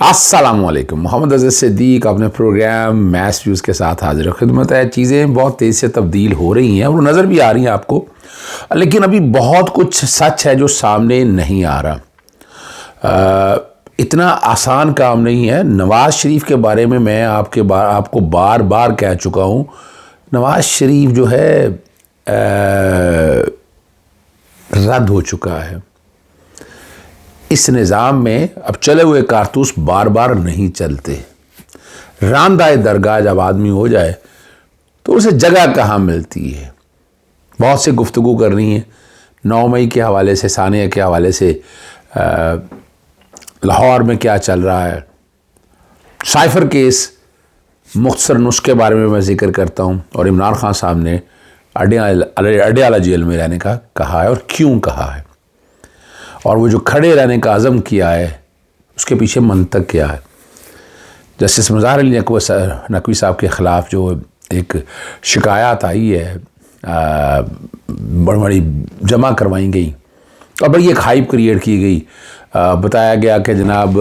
अस्सलामुअलैकुम, मोहम्मद अज़ीज़ सिद्दीक अपने programme match views के साथ हाजिर खिदमत है। चीज़ें बहुत तेज़ी से तब्दील हो रही हैं और नज़र भी आ रही हैं आपको, लेकिन अभी बहुत कुछ सच है जो सामने नहीं आ रहा। इतना आसान काम नहीं है। नवाज़ शरीफ के बारे में मैं आपको बार बार कह चुका हूँ। नवाज़ शरीफ जो है रद्द हो चुका है। इस निज़ाम में अब चले हुए कारतूस बार बार नहीं चलते। रामदाए दरगाह जब आदमी हो जाए तो उसे जगह कहाँ मिलती है। बहुत से गुफ्तगू करनी है 9 मई के हवाले से, सानिया के हवाले से, लाहौर में क्या चल रहा है, साइफर केस, मुख्तसर नुस्खे के बारे में मैं जिक्र करता हूँ और इमरान खान साहब ने अडियाला जेल में रहने का कहा है और क्यों कहा है, और वो जो खड़े रहने का अज़म किया है उसके पीछे मंतक क्या है। जस्टिस मज़ार अली नकवी साहब के ख़िलाफ़ जो एक शिकायत आई है, बड़ी जमा करवाई गई और बड़ी एक हाइप क्रिएट की गई। बताया गया कि जनाब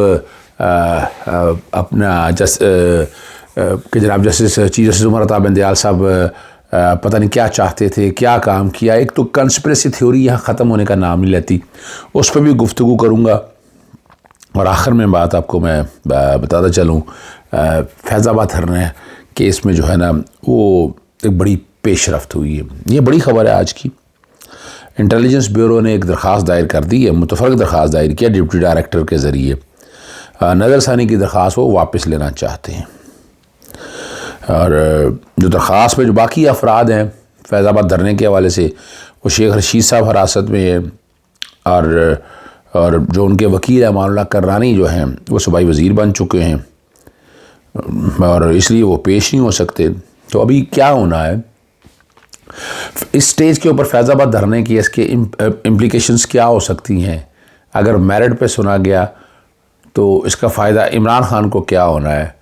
justice chief justice Umar Ata Bandial साहब पता नहीं क्या चाहते थे, क्या काम किया। एक तो कंस्पिरेसी थ्योरी यहाँ ख़त्म होने का नाम नहीं लेती, उस पर भी गुफ्तगू करूँगा। और आखिर में बात आपको मैं बताता चलूँ, फैज़ाबाद धरने केस में जो है ना वो एक बड़ी पेशरफ्त हुई है। ये बड़ी ख़बर है आज की। इंटेलिजेंस ब्यूरो ने एक दरख्वास्त दायर कर दी है, मुतफ़र्रिक़ दरख्वास्त दायर किया डिप्टी डायरेक्टर के ज़रिए। नज़रसानी की दरख्वास्त वो वापस लेना चाहते हैं और जो दरख्वास्त में जो बाकी अफराद हैं फैज़ाबाद धरने के हवाले से, वो शेख रशीद साहब हिरासत में हैं और जो उनके वकील है अमानुल्लाह कर्रानी जो हैं वो सूबाई वज़ीर बन चुके हैं और इसलिए वो पेश नहीं हो सकते। तो अभी क्या होना है इस स्टेज के ऊपर फैज़ाबाद धरने की, इसके इम्प्लिकेशंस क्या हो सकती हैं। अगर मेरिट पे सुना गया तो इसका फ़ायदा इमरान खान को क्या होना है,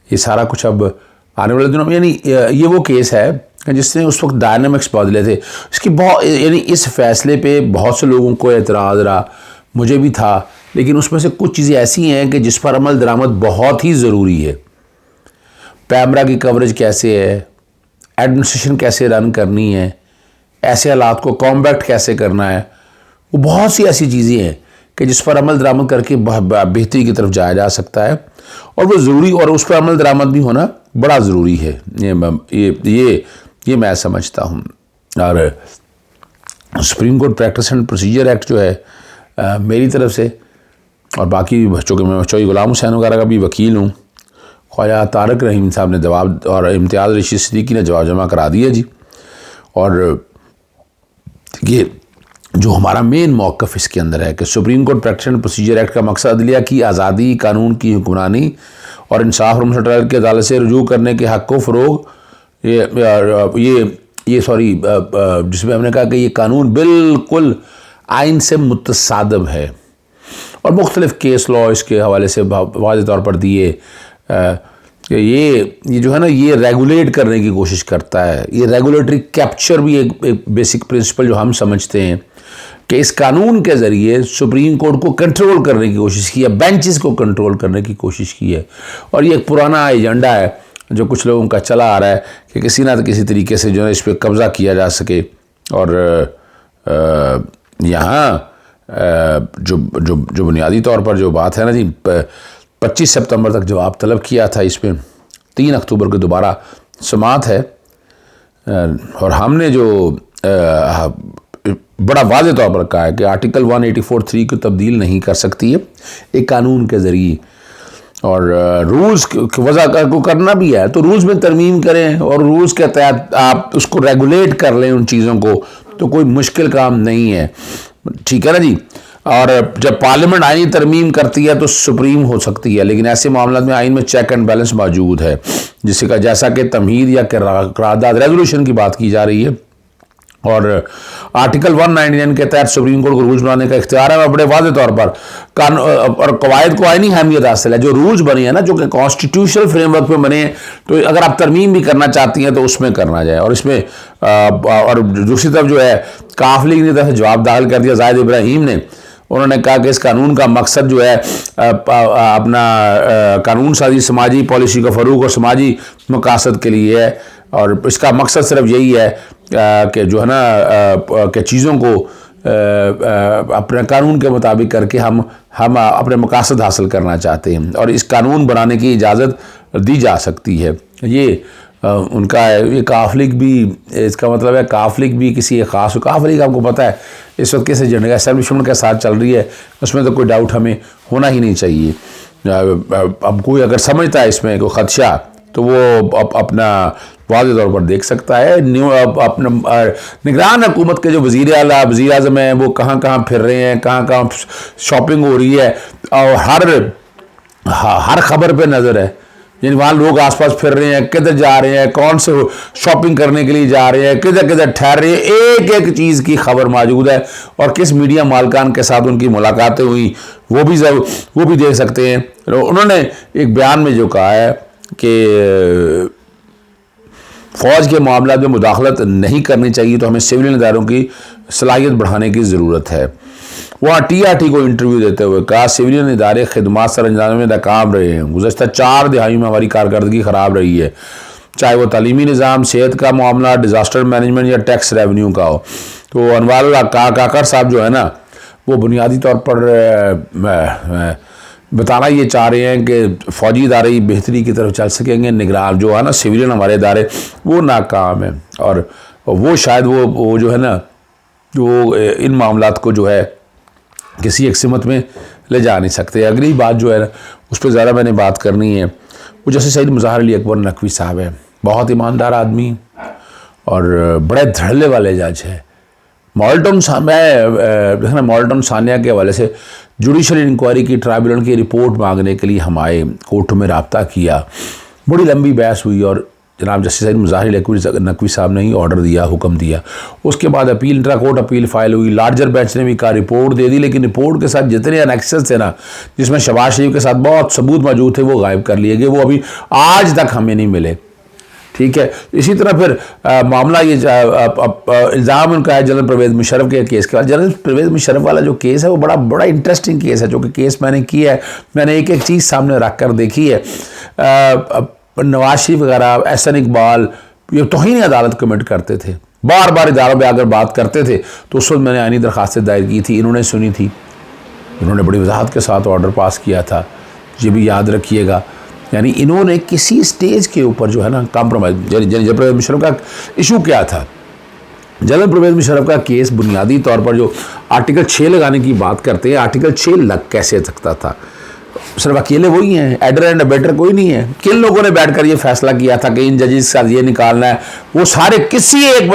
ये सारा कुछ अब आने वाले दिनों में, यानी ये वो केस है जिसने उस वक्त डायनामिक्स बदले थे। इसकी बहुत, यानी इस फैसले पे बहुत से लोगों को एतराज़ रहा, मुझे भी था, लेकिन उसमें से कुछ चीज़ें ऐसी हैं कि जिस पर अमल दरामद बहुत ही ज़रूरी है। पैमरा की कवरेज कैसे है, एडमिनिस्ट्रेशन कैसे रन करनी है, ऐसे हालात को कॉम्बैक्ट कैसे करना है, वो बहुत सी ऐसी चीज़ें हैं कि जिस पर अमल दरामद करके बेहतरी की तरफ जाया जा सकता है और वो ज़रूरी, और उस पर अमल दरामद भी होना बड़ा ज़रूरी है। ये मैं समझता हूँ। और supreme court practice and procedure act जो है मेरी तरफ से, और बाकी बच्चों के, मैं चौधरी गुलाम हुसैन वगैरह का भी वकील हूँ, ख्वाजा तारक रहीम साहब ने जवाब और इम्तियाज़ रशीद सिद्दीकी ने जवाब जमा करा दिया जी। और ये जो हमारा मेन मौक़िफ़ इसके अंदर है कि supreme court practice and procedure act का मकसद अदलिया की आज़ादी, कानून की हुक्मरानी और इंसाफ और मसला की अदालत से रुजू करने के हक़ को फ़रोग़, जिसमें हमने कहा कि ये कानून बिल्कुल आइन से मुतसादिब है और मुख्तलिफ़ केस लॉ इसके हवाले से वाज़ेह तौर पर दिए कि ये जो है ना ये रेगुलेट करने की कोशिश करता है। ये रेगुलेटरी कैप्चर भी एक बेसिक प्रिंसिपल जो हम समझते हैं कि इस कानून के ज़रिए सुप्रीम कोर्ट को कंट्रोल करने की कोशिश की है, बेंचेस को कंट्रोल करने की कोशिश की है। और ये एक पुराना एजेंडा है जो कुछ लोगों का चला आ रहा है कि किसी ना किसी तरीके से जो है इस पर कब्ज़ा किया जा सके। और यहाँ जो बुनियादी तौर पर जो बात है ना जी, 25 सितंबर तक जवाब तलब किया था, इस पर 3 अक्टूबर को दोबारा समाअत है और हमने जो बड़ा वाज़ेह तौर पर कहा है कि आर्टिकल 184(3) को तब्दील नहीं कर सकती है एक कानून के ज़रिए, और रूल्स वज़ा को करना भी है तो रूल्स में तरमीम करें और रूल्स के तहत आप उसको रेगुलेट कर लें उन चीज़ों को, तो कोई मुश्किल काम नहीं है, ठीक है ना जी। और जब पार्लियामेंट आईनी तरमीम करती है तो सुप्रीम हो सकती है, लेकिन ऐसे मामलों में आइन में चेक एंड बैलेंस मौजूद है, जैसा कि तमहीद या करारदाद रेजोल्यूशन की बात की जा रही है। और आर्टिकल 199 के तहत सुप्रीम कोर्ट को रूल्स बनाने का इख्तियार है। बड़े वाज़ेह तौर पर और कवायद को आइनी अहमियत हासिल है। जो रूल्स बने हैं ना, जो कि कॉन्स्टिट्यूशनल फ्रेमवर्क पे बने, तो अगर आप तरमीम भी करना चाहती हैं तो उसमें करना जाए। और इसमें और दूसरी तरफ जो है काफ लीग ने तरफ जवाब दाखिल कर दिया जाहिद इब्राहीम ने, उन्होंने कहा कि इस कानून का मकसद जो है अपना कानून साजी, समाजी पॉलिसी का फ़रूग और समाजी मकासद के लिए है, और इसका मकसद सिर्फ यही है कि जो है ना कि चीज़ों को अपने कानून के मुताबिक करके हम अपने मकासद हासिल करना चाहते हैं, और इस कानून बनाने की इजाज़त दी जा सकती है। ये उनका है। ये काफलिक भी, इसका मतलब है काफलिक भी किसी ख़ास, काफलिक आपको पता है इस वक्त किस एजेंडे एस्टैब्लिशमेंट के साथ चल रही है, उसमें तो कोई डाउट हमें होना ही नहीं चाहिए। अब कोई अगर समझता है इसमें कोई ख़दशा तो वो अपना वाज़ेह तौर पर देख सकता है। अपना निगरान हुकूमत के जो वज़ीर आला, वज़ीर आज़म हैं, वो कहाँ कहाँ फिर रहे हैं, कहाँ कहाँ शॉपिंग हो रही है, और हर खबर पे नज़र है। यानी वहाँ लोग आसपास फिर रहे हैं, किधर जा रहे हैं, कौन से शॉपिंग करने के लिए जा रहे हैं, किधर किधर ठहर रहे हैं, एक एक चीज़ की खबर मौजूद है, और किस मीडिया मालकान के साथ उनकी मुलाकातें हुई वो भी देख सकते हैं। उन्होंने एक बयान में जो कहा है कि फ़ौज के मामला में मुदाखलत नहीं करनी चाहिए, तो हमें सिविलियन इदारों की सलाहियत बढ़ाने की ज़रूरत है। वहाँ TRT को इंटरव्यू देते हुए कहा, सिविलियन इदारे खिदमात सर अंजाम में नाकाम रहे हैं। गुज़श्ता 4 दिहाइयों में हमारी कारकर्दगी ख़राब रही है, चाहे वो तालीमी निज़ाम, सेहत का मामला, डिज़ास्टर मैनेजमेंट या टैक्स रेवेन्यू का हो। तो अनवारुल्लाह काकर साहब जो है ना, वो बुनियादी तौर पर बताना ये चाह रहे हैं कि फ़ौजी इदारे बेहतरी की तरफ चल सकेंगे, निगरान जो है ना सिविलियन हमारे इदारे वो नाकाम है, और वो शायद वो जो है ना वो इन मामलात को जो है किसी एक सिमत में ले जा नहीं सकते। अगली बात जो है ना उस पर ज़्यादा मैंने बात करनी है, वो जैसे सईद मुज़ाहिर अली अकबर नकवी साहब है, बहुत ईमानदार आदमी और बड़े धड़ल्ले वाले जज है। मॉडल टाउन सानिया के हवाले से जुडिशल इंक्वायरी की ट्राइब्यूनल की रिपोर्ट मांगने के लिए हम आए, कोर्ट में रब्ता किया, बड़ी लंबी बहस हुई, और जनाब जस्टिस सईद मुज़ाहिर अली नकवी साहब ने ही ऑर्डर दिया, हुक्म दिया। उसके बाद appeal, intra court appeal file हुई, लार्जर बेंच ने भी कहा रिपोर्ट दे दी, लेकिन रिपोर्ट के साथ जितने एनेक्सेस थे ना, जिसमें शहबाज शरीफ के साथ बहुत सबूत मौजूद थे, वो गायब कर लिए गए, वो अभी आज तक हमें नहीं मिले। ठीक है, इसी तरह फिर मामला ये इल्ज़ाम उनका है जनरल परवेज़ मुशर्रफ के केस के बाद। जनरल परवेज़ मुशर्रफ वाला जो केस है वो बड़ा इंटरेस्टिंग केस है, जो कि केस मैंने किया है, मैंने एक एक चीज़ सामने रख कर देखी है। नवाज शरीफ वगैरह, एहसन इकबाल, ये तौहीन अदालत कमिट करते थे, बार बार इदारों पर आकर बात करते थे, तो उस वक्त मैंने आईनी दरख्वास्तें दायर की थी, इन्होंने सुनी थी, इन्होंने बड़ी वजाहत के साथ ऑर्डर पास किया था, ये भी याद रखिएगा। यानी इन्होंने किसी स्टेज के ऊपर जो है ना कॉम्प्रोमाइज़, जनरल परवेज़ मुशर्रफ का इशू क्या था, जनरल परवेज़ मुशर्रफ का केस बुनियादी तौर पर जो आर्टिकल 6 लगाने की बात करते हैं, आर्टिकल 6 लग कैसे सकता था? सिर्फ अकेले वही हैं, एडर एंड अबेटर कोई नहीं है। किन लोगों ने बैठकर ये फैसला किया था कि इन जजेस का ये निकालना है? वो सारे किसी एक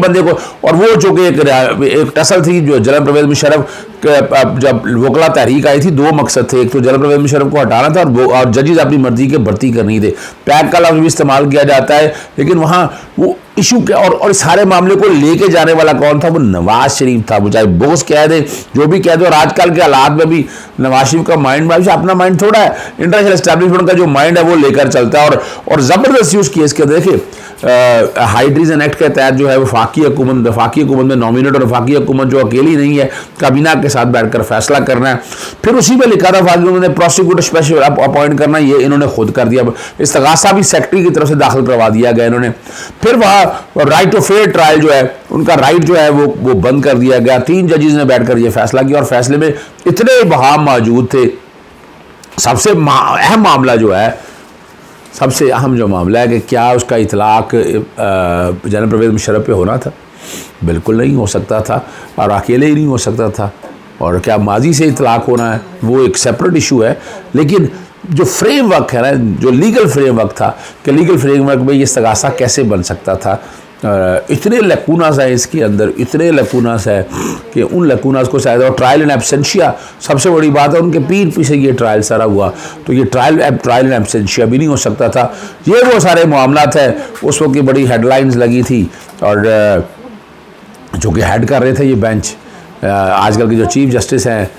बंदे को, और वो जो कि एक टसल थी जो जनरल परवेज़ मुशर्रफ जब वकला तहरीक आई थी, 2 मकसद थे, एक तो जनरल परवेज़ मुशर्रफ को हटाना था, और जजेस अपनी मर्जी के भर्ती करनी थे। पैक का लफ्ज़ भी इस्तेमाल किया जाता है, लेकिन वहाँ वो इशू क्या, और सारे मामले को लेके जाने वाला कौन था? वो नवाज शरीफ था। वो चाहे बोस कह दे, जो भी कह दे, और आजकल के हालात में भी नवाज शरीफ का माइंड अपना माइंड थोड़ा है, इंटरनेशनल एस्टैब्लिशमेंट का जो माइंड है वो लेकर चलता है, और ज़बरदस्ती उस केस के देखे हाई ट्रीजन एक्ट के तहत जो है वफाकी हुकूमत में नॉमिनेट, और वफाकी हुकूमत जो अकेली नहीं है, काबीना के साथ बैठकर फैसला करना है। फिर उसी में लिखा था वफाकी हुकूमत ने प्रोसिक्यूटर स्पेशल अपॉइंट करना, ये इन्होंने खुद कर दिया। इस्तगासा भी सेक्रेटरी की तरफ से दाखिल करवा दिया गया इन्होंने। फिर वहाँ राइट टू फेयर ट्रायल जो है, उनका राइट जो है वो बंद कर दिया गया। 3 जजेस ने बैठकर ये फैसला किया, और फैसले में इतने बहाम मौजूद थे। सबसे अहम मामला जो है, सबसे अहम जो मामला है कि क्या उसका इतलाक जनरल परवेज़ मुशर्रफ पे होना था? बिल्कुल नहीं हो सकता था, और अकेले ही नहीं हो सकता था। और क्या माजी से इतलाक होना है, वो एक सेपरेट इशू है। लेकिन जो फ्रेमवर्क है ना, जो लीगल फ्रेमवर्क था, कि लीगल फ्रेमवर्क में ये इस्तगासा कैसे बन सकता था, इतने लकूनास है इसके अंदर, इतने लकूनास है कि उन लकूनास को शायद, और ट्रायल एंड एब्सेंशिया सबसे बड़ी बात है, उनके पीठ पीछे ये ट्रायल सारा हुआ, तो ये ट्रायल एंड एब्सेंशिया भी नहीं हो सकता था। ये वो सारे मामलात है, उस वक्त की बड़ी हेडलाइंस लगी थी, और जो कि हेड कर रहे थे ये बेंच, आजकल के जो चीफ जस्टिस हैं,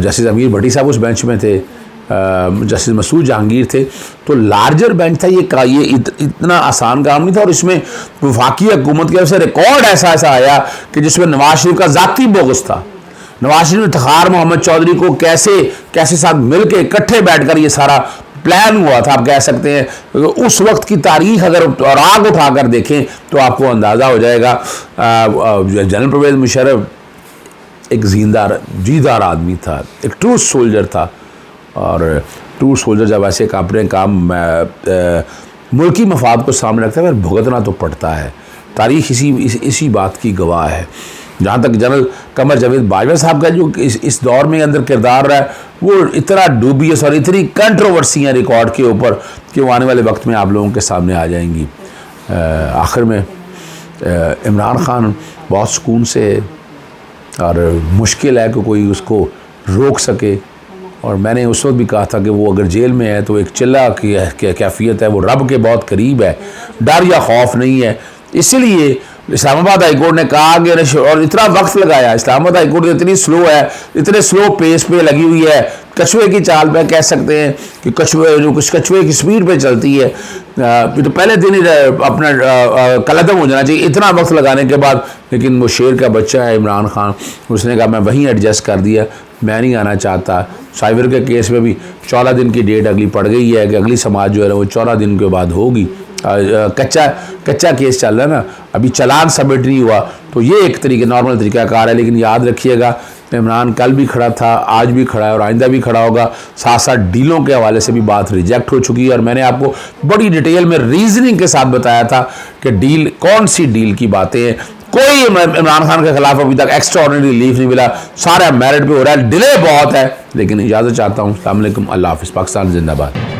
जस्टिस अमीर भट्टी साहब उस बेंच में थे, जस्टिस मसूद जहांगीर थे। तो लार्जर बेंच था ये इतना आसान काम नहीं था, और इसमें वफाकी हुकूमत की तरफ से रिकॉर्ड ऐसा आया कि जिसमें नवाज शरीफ का ज़ाती बोगस था। नवाज शरीफ इफ्तिखार मोहम्मद चौधरी को कैसे साथ मिलकर इकट्ठे बैठकर ये सारा प्लान हुआ था, आप कह सकते हैं। उस वक्त की तारीख अगर राग उठाकर देखें तो आपको अंदाज़ा हो जाएगा। जनरल परवेज़ मुशर्रफ एक जीदार आदमी था, एक ट्रू सोल्जर था, और ट्रू सोल्जर जब ऐसे अपने काम मुल्की मफाद को सामने रखता है फिर भुगतना तो पड़ता है। तारीख इसी बात की गवाह है। जहाँ तक जनरल कमर जावेद बाजवा साहब का जो इस दौर में अंदर किरदार रहा है, वो इतना डूबियस और इतनी कंट्रोवर्सियाँ रिकॉर्ड के ऊपर कि वो आने वाले वक्त में आप लोगों के सामने आ जाएंगी। आखिर में इमरान खान बहुत सुकून से, और मुश्किल है कि कोई उसको रोक सके। और मैंने उस वक्त भी कहा था कि वो अगर जेल में है तो एक चिल्ला की कैफियत है, वो रब के बहुत करीब है, डर या खौफ नहीं है। इसलिए इस्लामाबाद हाईकोर्ट ने कहा कि, और इतना वक्त लगाया, इस्लामाबाद हाईकोर्ट इतनी स्लो है, इतने स्लो पेस पे लगी हुई है, कछुए की चाल पे कह सकते हैं कि कछुए की स्पीड पे चलती है। तो पहले दिन ही अपना कलदम हो जाना चाहिए इतना वक्त लगाने के बाद। लेकिन वो शेर का बच्चा है इमरान खान, उसने कहा मैं वहीं एडजस्ट कर दिया, मैं नहीं आना चाहता। साइबर के केस में भी 14 दिन की डेट अगली पड़ गई है कि अगली समाज जो है वो 14 दिन के बाद होगी। कच्चा केस चल रहा है ना, अभी चालान सबमिट नहीं हुआ। तो ये एक तरीके नॉर्मल तरीक़ाकार है। लेकिन याद रखिएगा, इमरान कल भी खड़ा था, आज भी खड़ा है और आइंदा भी खड़ा होगा। साथ साथ डीलों के हवाले से भी बात रिजेक्ट हो चुकी है, और मैंने आपको बड़ी डिटेल में रीजनिंग के साथ बताया था कि डील कौन सी डील की बातें हैं। कोई इमरान खान के खिलाफ अभी तक एक्स्ट्राऑर्डिनरी रिलीफ नहीं मिला, सारा मेरिट पे हो रहा है, डिले बहुत है। लेकिन इजाज़त चाहता हूँ। अस्सलाम वालेकुम, अल्लाह हाफ़िज़, पाकिस्तान जिंदाबाद।